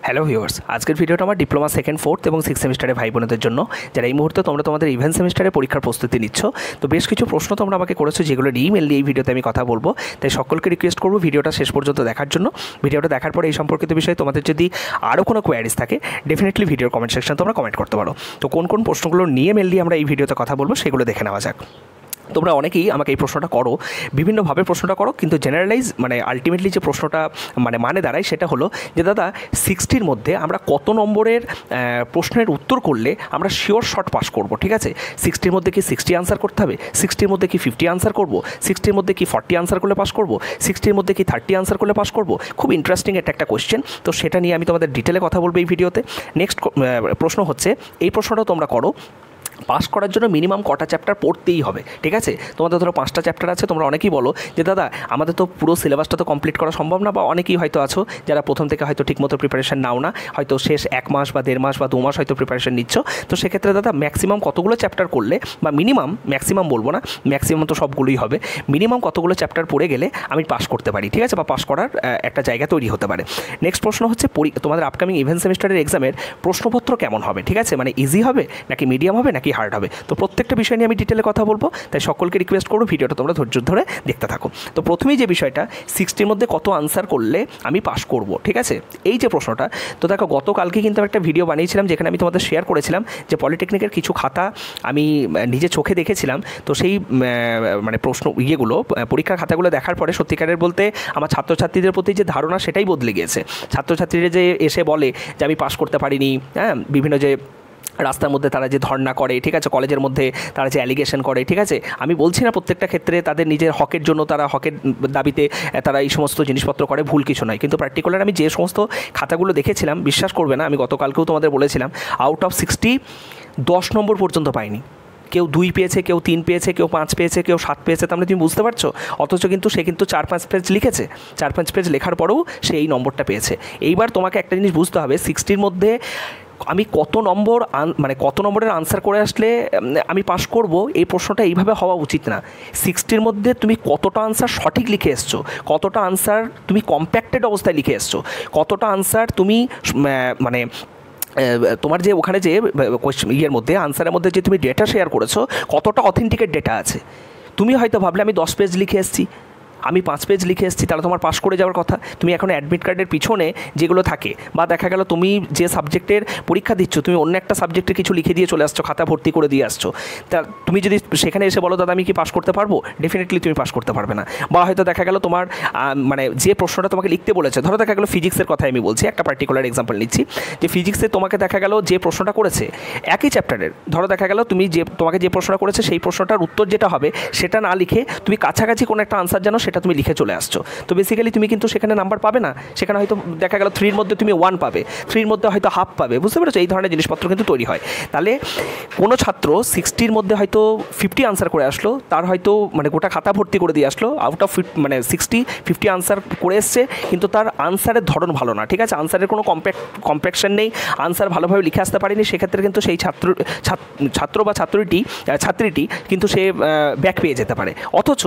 Hello viewers, আজকের ভিডিওটা আমার ডিপ্লোমা সেকেন্ড ফোর্থ এবং সিক্স সেমিস্টারের ভাই বোনদের জন্য, যারা এই মুহূর্তে তোমরা তোমাদের ইভেন্ট সেমিস্টারে পরীক্ষার প্রস্তুতি নিচ্ছ। তো বেশ কিছু প্রশ্ন তোমরা আমাকে করেছো, যেগুলো নিয়ে মেনলি এই ভিডিওতে আমি কথা বলবো। তাই সকলকে রিকোয়েস্ট করবো ভিডিওটা শেষ পর্যন্ত দেখার জন্য। ভিডিওটা দেখার পরে এই সম্পর্কিত বিষয়ে তোমাদের যদি আরও কোনো কোয়ারিজ থাকে, ডেফিনেটলি ভিডিওর কমেন্ট সেকশন তোমরা কমেন্ট করতে পারো। তো কোন কোন প্রশ্নগুলো নিয়ে মেনলি আমরা এই ভিডিওতে কথা বলবো সেগুলো দেখে নেওয়া যাক। তোমরা অনেকেই আমাকে এই প্রশ্নটা করো, বিভিন্নভাবে প্রশ্নটা করো, কিন্তু জেনারেলাইজ আলটিমেটলি যে প্রশ্নটা মানে দাঁড়ায় সেটা হলো যে দাদা 60-র মধ্যে আমরা কত নম্বরের প্রশ্নের উত্তর করলে আমরা শিওর শর্ট পাস করব। ঠিক আছে, 60-র মধ্যে কি 60 আনসার করতে হবে, 60-র মধ্যে কি 50 আনসার করব, 60-র মধ্যে কি 40 আনসার করলে পাস করব, 60-র মধ্যে কি 30 আনসার করলে পাস করব। খুব ইন্টারেস্টিং একটা কোয়েশ্চেন। তো সেটা নিয়ে আমি তোমাদের ডিটেলে কথা বলবো এই ভিডিওতে। নেক্সট প্রশ্ন হচ্ছে, এই প্রশ্নটাও তোমরা করো, পাস করার জন্য মিনিমাম কটা চ্যাপ্টার পড়তেই হবে। ঠিক আছে, তোমাদের ধরো 5টা চ্যাপ্টার আছে, তোমরা অনেকেই বলো যে দাদা আমাদের তো পুরো সিলেবাসটা তো কমপ্লিট করা সম্ভব না, বা অনেকেই হয়তো আছো যারা প্রথম থেকে হয়তো ঠিকমতো প্রিপারেশন নাও না, হয়তো শেষ 1 মাস বা 1.5 মাস বা 2 মাস হয়তো প্রিপারেশন নিচ্ছ। তো সেক্ষেত্রে দাদা ম্যাক্সিমাম কতগুলো চ্যাপ্টার করলে, বা ম্যাক্সিমাম বলবো না, ম্যাক্সিমাম তো সবগুলোই হবে, মিনিমাম কতগুলো চ্যাপ্টার পড়ে গেলে আমি পাস করতে পারি। ঠিক আছে, বা পাস করার একটা জায়গা তৈরি হতে পারে। নেক্সট প্রশ্ন হচ্ছে, তোমাদের আপকামিং ইভেন্ট সেমিস্টারের এক্সামের প্রশ্নপত্র কেমন হবে। ঠিক আছে, ইজি হবে নাকি মিডিয়াম হবে নাকি হার্ড হবে। তো প্রত্যেকটা বিষয় নিয়ে আমি ডিটেলে কথা বলবো, তাই সকলকে রিকোয়েস্ট করবো ভিডিওটা তোমরা ধৈর্য ধরে দেখতে থাকো। তো প্রথমেই যে বিষয়টা, 60-র মধ্যে কত আনসার করলে আমি পাস করব। ঠিক আছে, এই যে প্রশ্নটা, তো দেখো গতকালকে কিন্তু একটা ভিডিও বানিয়েছিলাম যেখানে আমি তোমাদের শেয়ার করেছিলাম যে পলিটেকনিকের কিছু খাতা আমি নিজে চোখে দেখেছিলাম। তো সেই প্রশ্ন পরীক্ষার খাতাগুলো দেখার পরে সত্যিকারের বলতে আমার ছাত্রছাত্রীদের প্রতি যে ধারণা সেটাই বদলে গিয়েছে। ছাত্রছাত্রীরা যে এসে বলে যে আমি পাস করতে পারিনি, বিভিন্ন যে রাস্তার মধ্যে তারা যে ধর্ণা করে, ঠিক আছে, কলেজের মধ্যে তারা যে অ্যালিগেশন করে, ঠিক আছে, আমি বলছি না প্রত্যেকটা ক্ষেত্রে তাদের নিজের হকের জন্য, তারা হকের দাবিতে তারা এই সমস্ত জিনিসপত্র করে, ভুল কিছু নয়। কিন্তু পার্টিকুলার আমি যে সমস্ত খাতাগুলো দেখেছিলাম, বিশ্বাস করবে না, আমি গতকালকেও তোমাদের বলেছিলাম, আউট অফ 60 10 নম্বর পর্যন্ত পাইনি। কেউ 2 পেয়েছে, কেউ 3 পেয়েছে, কেউ 5 পেয়েছে, কেউ 7 পেয়েছে। তার মানে তুমি বুঝতে পারছো, অথচ কিন্তু সে কিন্তু 4-5 পেজ লিখেছে, 4-5 পেজ লেখার পরেও সে এই নম্বরটা পেয়েছে। এইবার তোমাকে একটা জিনিস বুঝতে হবে, 60-র মধ্যে আমি কত নম্বরের আনসার করে আসলে আমি পাস করব, এই প্রশ্নটা এইভাবে হওয়া উচিত না। 60-র মধ্যে তুমি কতটা আনসার সঠিক লিখে এসছো, কতটা আনসার তুমি কম্প্যাক্টেড অবস্থায় লিখে এসছো, কতটা আনসার তুমি তোমার যে ওখানে যে মধ্যে আনসারের মধ্যে যে তুমি ডেটা শেয়ার করেছো, কতটা অথেন্টিকেট ডেটা আছে। তুমি হয়তো ভাবলে আমি 10 পেজ লিখে এসেছি, আমি 5 পেজ লিখে এসেছি, তাহলে তোমার পাস করে যাওয়ার কথা। তুমি এখন অ্যাডমিট কার্ডের পিছনে যেগুলো থাকে, বা দেখা গেল তুমি যে সাবজেক্টের পরীক্ষা দিচ্ছ, তুমি অন্য একটা সাবজেক্টে কিছু লিখে দিয়ে চলে আসছো, খাতা ভর্তি করে দিয়ে আসছো, তা তুমি যদি সেখানে এসে বলো দাদা আমি কি পাস করতে পারবো, ডেফিনেটলি তুমি পাস করতে পারবে না। বা হয়তো দেখা গেল তোমার যে প্রশ্নটা তোমাকে লিখতে বলেছে, ধরো দেখা গেল ফিজিক্সের কথাই আমি বলছি, একটা পার্টিকুলার এক্সাম্পল নিচ্ছি, যে ফিজিক্সে তোমাকে দেখা গেল যে প্রশ্নটা করেছে একই চ্যাপ্টারের, ধরো দেখা গেল তোমাকে যে প্রশ্নটা করেছে সেই প্রশ্নটার উত্তর যেটা হবে সেটা না লিখে তুমি কাছাকাছি কোনো একটা আনসার জানো, সেটা তুমি লিখে চলে আসছো। তো বেসিক্যালি তুমি কিন্তু সেখানে নাম্বার পাবে না, সেখানে হয়তো দেখা গেল 3-র মধ্যে তুমি 1 পাবে, 3-র মধ্যে হয়তো হাফ পাবে। বুঝতে পেরেছো, এই ধরনের জিনিসপত্র কিন্তু তৈরি হয়। তাহলে কোনো ছাত্র 60-র মধ্যে হয়তো 50 আনসার করে আসলো, তার হয়তো গোটা খাতা ভর্তি করে দিয়ে আসলো, আউট অফ 50 আনসার করে এসছে, কিন্তু তার আনসারের ধরন ভালো না। ঠিক আছে, আনসারের কোনো কম্প্যাকশন নেই, আনসার ভালোভাবে লিখে আসতে পারেনি, সেক্ষেত্রে কিন্তু সেই ছাত্র বা ছাত্রীটি কিন্তু সে ব্যাক পেয়ে যেতে পারে। অথচ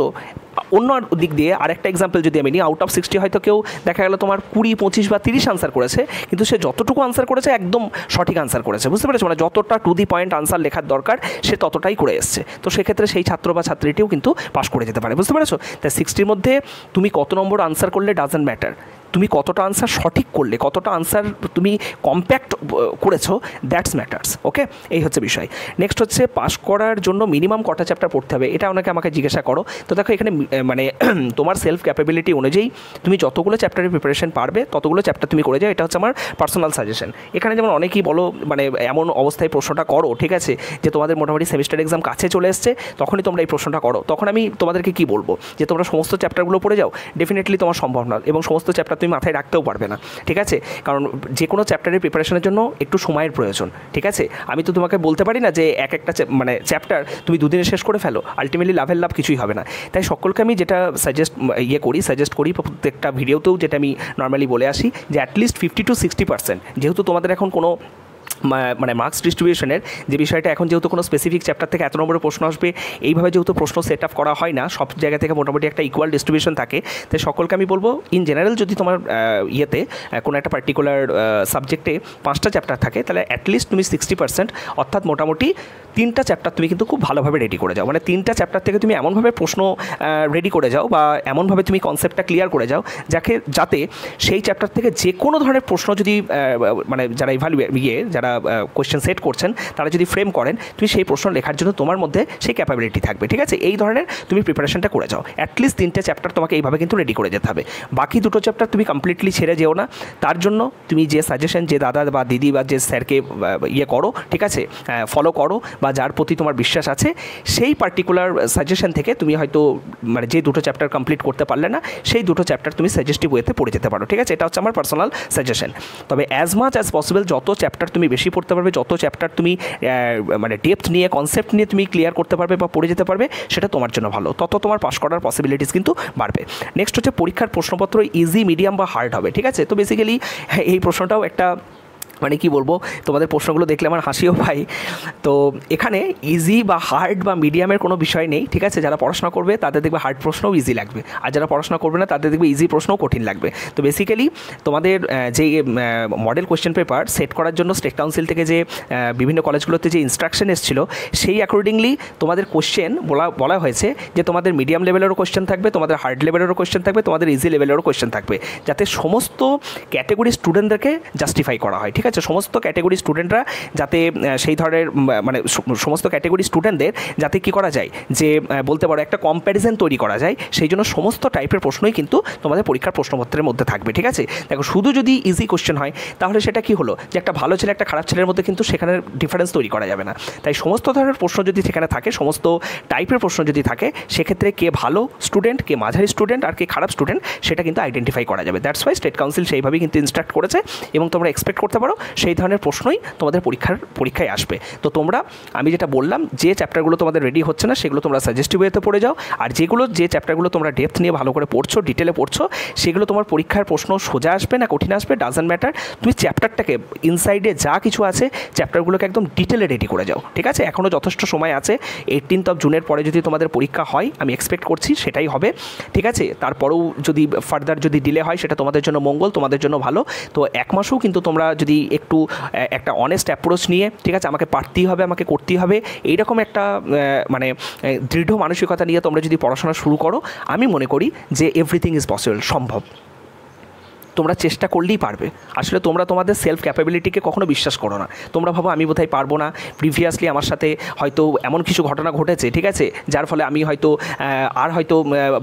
অন্য দিক দিয়ে আরেকটা এক্সাম্পল যদি আমি নিই, আউট অফ 60 হয়তো কেউ দেখা গেল তোমার 20, 25 বা 30 আনসার করেছে, কিন্তু সে যতটুকু আনসার করেছে একদম সঠিক আনসার করেছে। বুঝতে পেরেছো, যতটা টু দি পয়েন্ট আনসার লেখার দরকার সে ততটাই করে এসছে। তো সেক্ষেত্রে সেই ছাত্র বা ছাত্রীটিও কিন্তু পাস করে যেতে পারে। বুঝতে পেরেছো, তাই 60-র মধ্যে তুমি কত নম্বর আনসার করলে ডাজন্ট ম্যাটার, তুমি কতটা আনসার সঠিক করলে, কতটা আনসার তুমি কম্প্যাক্ট করেছো, দ্যাটস ম্যাটার্স। ওকে, এই হচ্ছে বিষয়। নেক্সট হচ্ছে, পাস করার জন্য মিনিমাম কটা চ্যাপ্টার পড়তে হবে, এটা অনেকে আমাকে জিজ্ঞাসা করো। তো দেখো এখানে তোমার সেলফ ক্যাপাবিলিটি অনুযায়ী তুমি যতগুলো চ্যাপ্টারের প্রিপারেশন পারবে ততগুলো চ্যাপ্টার তুমি করে যাও, এটা হচ্ছে আমার পার্সোনাল সাজেশন। এখানে যেমন অনেকেই বলো এমন অবস্থায় প্রশ্নটা করো, ঠিক আছে, যে তোমাদের মোটামুটি সেমিস্টার এক্সাম কাছে চলে এসছে, তখনই তোমরা এই প্রশ্নটা করো। তখন আমি তোমাদেরকে কি বলবো, যে তোমরা সমস্ত চ্যাপ্টারগুলো পড়ে যাও, ডেফিনেটলি তোমার সম্ভব না, এবং সমস্ত চ্যাপ্টার তুমি মাথায় রাখতেও পারবে না। ঠিক আছে, কারণ যে কোনো চ্যাপ্টারের প্রিপারেশনের জন্য একটু সময়ের প্রয়োজন। ঠিক আছে, আমি তো তোমাকে বলতে পারি না যে একটা চ্যাপ্টার তুমি 2 দিনে শেষ করে ফেলো, আলটিমেটলি লাভের লাভ কিছুই হবে না। তাই সকলকে আমি যেটা সাজেস্ট করি প্রত্যেকটা ভিডিওতেও, যেটা আমি নর্মালি বলে আসি, যে অ্যাটলিস্ট 50 to 60%, যেহেতু তোমাদের এখন কোনো মানে মার্কস ডিস্ট্রিবিউশনের যে বিষয়টা, এখন যেহেতু কোনো স্পেসিফিক চ্যাপ্টার থেকে এত নম্বরের প্রশ্ন আসবে এইভাবে যেহেতু প্রশ্ন সেট আপ করা হয় না, সব জায়গা থেকে মোটামুটি একটা ইকুয়াল ডিস্ট্রিবিউশন থাকে। তাই সকলকে আমি বলবো ইন জেনারেল যদি তোমার ইয়েতে কোনো একটা পার্টিকুলার সাবজেক্টে 5টা চ্যাপ্টার থাকে তাহলে অ্যাটলিস্ট তুমি 60%, অর্থাৎ মোটামুটি 3টা চ্যাপ্টার তুমি কিন্তু খুব ভালোভাবে রেডি করে যাও। মানে 3টা চ্যাপ্টার থেকে তুমি এমনভাবে প্রশ্ন রেডি করে যাও বা এমনভাবে তুমি কনসেপ্টটা ক্লিয়ার করে যাও যাতে সেই চ্যাপ্টার থেকে যে কোনো ধরনের প্রশ্ন যদি মানে যারা যারা কোয়েশ্চেন সেট করছেন তারা যদি ফ্রেম করেন, তুমি সেই প্রশ্ন লেখার জন্য তোমার মধ্যে সেই ক্যাপাবিলিটি থাকবে। ঠিক আছে, এই ধরনের তুমি প্রিপারেশনটা করে যাও। অ্যাটলিস্ট 3টে চ্যাপ্টার তোমাকে এইভাবে কিন্তু রেডি করে যেতে হবে। বাকি 2টো চ্যাপ্টার তুমি কমপ্লিটলি ছেড়ে যেও না। তার জন্য তুমি যে সাজেশন, যে দাদা বা দিদি বা যে স্যারকে করো, ঠিক আছে, ফলো করো, বা যার প্রতি তোমার বিশ্বাস আছে সেই পার্টিকুলার সাজেশন থেকে তুমি হয়তো মানে যে 2টো চ্যাপ্টার কমপ্লিট করতে পারলে না সেই 2টো চ্যাপ্টার তুমি সাজেস্টিভ ওয়েতে পড়ে যেতে পারো। ঠিক আছে, এটা হচ্ছে আমার পার্সোনাল সাজেশন। তবে অ্যাজ মাচ অ্যাজ পসিবল যত চ্যাপ্টার তুমি বেশি পড়তে পারবে, যত চ্যাপ্টার তুমি মানে ডেপথ নিয়ে, কনসেপ্ট নিয়ে তুমি ক্লিয়ার করতে পারবে বা পড়ে যেতে পারবে, সেটা তোমার জন্য ভালো, তত তোমার পাস করার পসিবিলিটিস কিন্তু বাড়বে। নেক্সট হচ্ছে পরীক্ষার প্রশ্নপত্র ইজি, মিডিয়াম বা হার্ড হবে। ঠিক আছে, তো বেসিক্যালি এই প্রশ্নটাও একটা মানে কি বলবো, তোমাদের প্রশ্নগুলো দেখলে আমার হাসিও পাই। তো এখানে ইজি বা হার্ড বা মিডিয়ামের কোনো বিষয় নেই। ঠিক আছে, যারা পড়াশোনা করবে তাদের দেখবে হার্ড প্রশ্নও ইজি লাগবে, আর যারা পড়াশোনা করবে না তাদের দেখবে ইজি প্রশ্নও কঠিন লাগবে। তো বেসিক্যালি তোমাদের যে মডেল কোয়েশ্চেন পেপার সেট করার জন্য স্টেট কাউন্সিল থেকে যে বিভিন্ন কলেজগুলোতে যে ইনস্ট্রাকশন এসেছিলো সেই অ্যাকর্ডিংলি তোমাদের কোয়েশ্চেন বলা হয়েছে যে তোমাদের মিডিয়াম লেভেলেরও কোয়েশ্চেন থাকবে, তোমাদের হার্ড লেভেলেরও কোয়েশ্চেন থাকবে, তোমাদের ইজি লেভেলেরও কোয়েশ্চেন থাকবে, যাতে সমস্ত ক্যাটেগরি স্টুডেন্টদেরকে জাস্টিফাই করা হয়। ঠিক আছে, সমস্ত ক্যাটেগরি স্টুডেন্টরা যাতে সেই ধরনের মানে সমস্ত ক্যাটেগরি স্টুডেন্টদের যাতে কী করা যায়, যে বলতে পারো একটা কম্প্যারিজন তৈরি করা যায়, সেই জন্য সমস্ত টাইপের প্রশ্নই কিন্তু তোমাদের পরীক্ষার প্রশ্নপত্রের মধ্যে থাকবে। ঠিক আছে, দেখো শুধু যদি ইজি কোশ্চেন হয় তাহলে সেটা কি হলো, যে একটা ভালো ছেলে একটা খারাপ ছেলের মধ্যে কিন্তু সেখানে ডিফারেন্স তৈরি করা যাবে না। তাই সমস্ত ধরনের প্রশ্ন যদি সেখানে থাকে, সমস্ত টাইপের প্রশ্ন যদি থাকে, সেক্ষেত্রে কে ভালো স্টুডেন্ট, কে মাঝারি স্টুডেন্ট আর কে খারাপ স্টুডেন্ট সেটা কিন্তু আইডেন্টিফাই করা যাবে। দ্যাটস ওয়াই স্টেট কাউন্সিল সেইভাবেই কিন্তু ইনস্ট্রাক্ট করেছে, এবং তোমরা এক্সপেক্ট করতে পারো সেই ধরনের প্রশ্নই তোমাদের পরীক্ষায় আসবে। তো তোমরা, আমি যেটা বললাম, যে চ্যাপ্টারগুলো তোমাদের রেডি হচ্ছে না সেগুলো তোমরা সাজেস্টিভ ওয়েতে পড়ে যাও, আর যে চ্যাপ্টারগুলো তোমরা ডেপথ নিয়ে ভালো করে পড়ছো, ডিটেলে পড়ছো, সেগুলো তোমার পরীক্ষার প্রশ্ন সোজা আসবে না কঠিন আসবে ডাজন্ট ম্যাটার, তুমি চ্যাপ্টারটাকে ইনসাইডে যা কিছু আছে চ্যাপ্টারগুলোকে একদম ডিটেলে রেডি করে যাও। ঠিক আছে, এখনও যথেষ্ট সময় আছে। 18 জুনের পরে যদি তোমাদের পরীক্ষা হয়, আমি এক্সপেক্ট করছি সেটাই হবে। ঠিক আছে, তারপরেও যদি ফার্দার যদি ডিলে হয় সেটা তোমাদের জন্য মঙ্গল, তোমাদের জন্য ভালো। তো 1 মাসেও কিন্তু তোমরা যদি একটু একটা অনেস্ট অ্যাপ্রোচ নিয়ে, ঠিক আছে, আমাকে পারতেই হবে, আমাকে করতেই হবে, এইরকম একটা মানে দৃঢ় মানসিকতা নিয়ে তোমরা যদি পড়াশোনা শুরু করো, আমি মনে করি যে এভরিথিং ইজ পসিবল, সম্ভব। তোমরা চেষ্টা করলেই পারবে। আসলে তোমরা তোমাদের সেলফ ক্যাপাবিলিটিকে কখনো বিশ্বাস করো না। তোমরা ভাবো আমি বোধহয় পারবো না, প্রিভিয়াসলি আমার সাথে হয়তো এমন কিছু ঘটনা ঘটেছে, ঠিক আছে, যার ফলে আমি হয়তো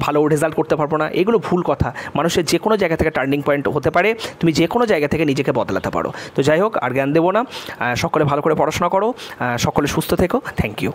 ভালো রেজাল্ট করতে পারবো না। এগুলো ভুল কথা। মানুষের যে কোনো জায়গা থেকে টার্নিং পয়েন্ট হতে পারে, তুমি যে কোনো জায়গা থেকে নিজেকে বদলাতে পারো। তো যাই হোক, আর জ্ঞান দেবো না, সকলে ভালো করে পড়াশোনা করো, সকলে সুস্থ থেকো। Thank you.